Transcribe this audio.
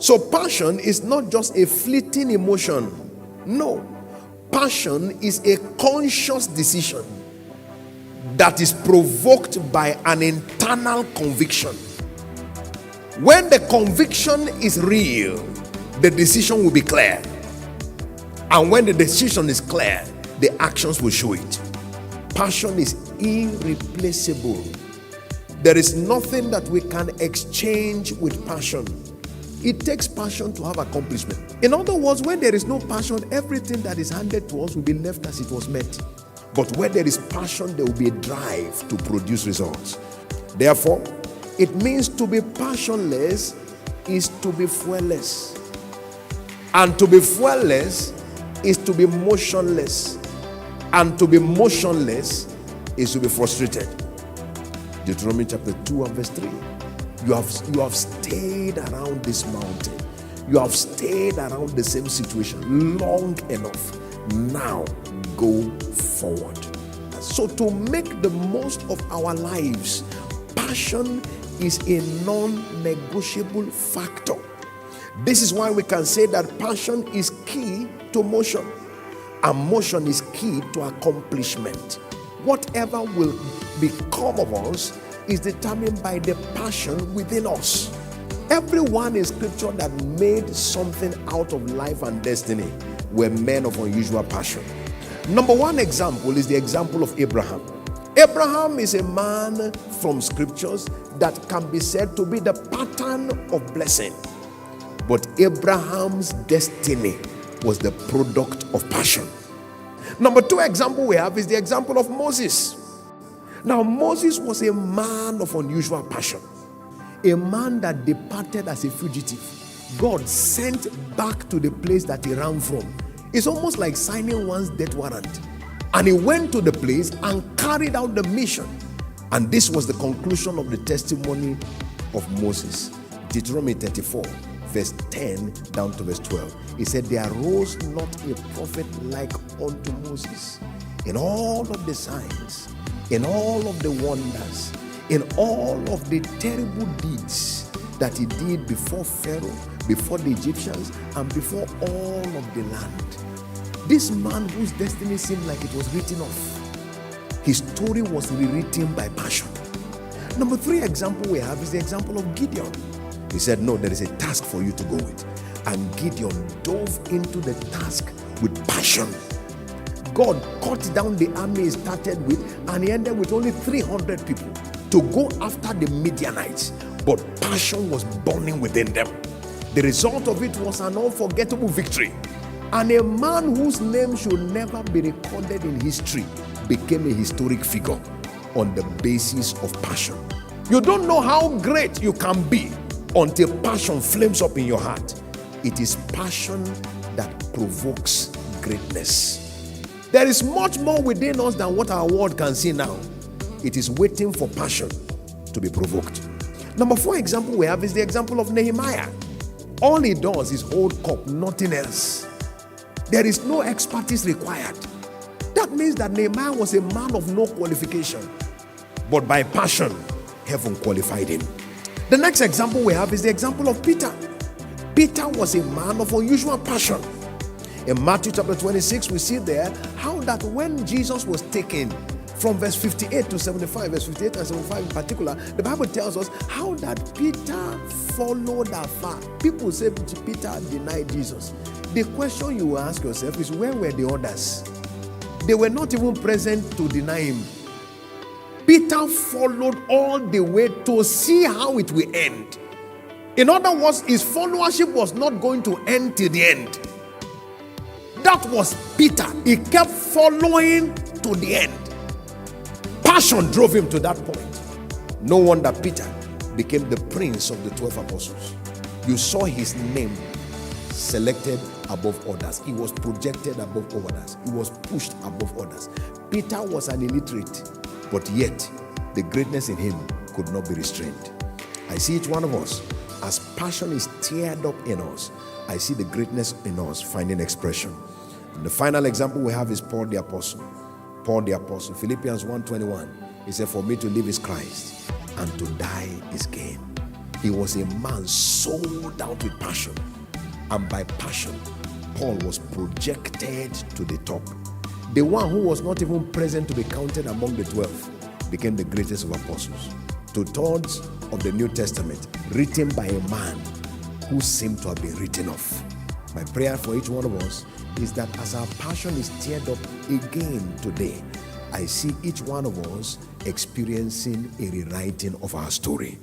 So passion is not just a fleeting emotion. No. Passion is a conscious decision that is provoked by an internal conviction. When the conviction is real, the decision will be clear. And when the decision is clear, the actions will show it. Passion is irreplaceable. There is nothing that we can exchange with passion. It takes passion to have accomplishment. In other words, when there is no passion, everything that is handed to us will be left as it was meant. But where there is passion, there will be a drive to produce results. Therefore, it means to be passionless is to be fuelless. And to be fuelless is to be motionless. And to be motionless is to be frustrated. Deuteronomy chapter 2 and verse 3. You have stayed around this mountain. You have stayed around the same situation long enough. Now go forward. So to make the most of our lives, passion is a non-negotiable factor. This is why we can say that passion is key to motion, and motion is key to accomplishment. Whatever will become of us is determined by the passion within us. Everyone in scripture that made something out of life and destiny were men of unusual passion. Number one example is the example of Abraham. Abraham is a man from scriptures that can be said to be the pattern of blessing. But Abraham's destiny was the product of passion. Number two example we have is the example of Moses. Now, Moses was a man of unusual passion, a man that departed as a fugitive. God sent back to the place that he ran from. It's almost like signing one's death warrant. And he went to the place and carried out the mission. And this was the conclusion of the testimony of Moses. Deuteronomy 34, verse 10 down to verse 12. He said, there arose not a prophet like unto Moses in all of the signs, in all of the wonders, in all of the terrible deeds that he did before Pharaoh, before the Egyptians, and before all of the land. This man whose destiny seemed like it was written off, his story was rewritten by passion. Number three example we have is the example of Gideon. He said, no, there is a task for you to go with. And Gideon dove into the task with passion. God cut down the army he started with, and he ended with only 300 people to go after the Midianites. But passion was burning within them. The result of it was an unforgettable victory. And a man whose name should never be recorded in history became a historic figure on the basis of passion. You don't know how great you can be until passion flames up in your heart. It is passion that provokes greatness. There is much more within us than what our world can see now. It is waiting for passion to be provoked. Number four example we have is the example of Nehemiah. All he does is hold cup, nothing else. There is no expertise required. That means that Nehemiah was a man of no qualification. But by passion, heaven qualified him. The next example we have is the example of Peter. Peter was a man of unusual passion. In Matthew chapter 26, we see there how that when Jesus was taken from verse 58 to 75, verse 58 and 75 in particular, the Bible tells us how that Peter followed afar. People say Peter denied Jesus. The question you ask yourself is, where were the others? They were not even present to deny him. Peter followed all the way to see how it will end. In other words, his followership was not going to end till the end. That was Peter. He kept following to the end. Passion drove him to that point. No wonder Peter became the prince of the 12 apostles. You saw his name selected above others. He was projected above others. He was pushed above others. Peter was an illiterate, but yet the greatness in him could not be restrained. I see each one of us, as passion is stirred up in us, I see the greatness in us finding expression. And the final example we have is Paul the Apostle. Paul the Apostle, Philippians 1:21. He said, for me to live is Christ, and to die is gain. He was a man sold out with passion. And by passion, Paul was projected to the top. The one who was not even present to be counted among the 12 became the greatest of apostles. 2/3 of the New Testament written by a man who seemed to have been written off. My prayer for each one of us is that as our passion is stirred up again today, I see each one of us experiencing a rewriting of our story.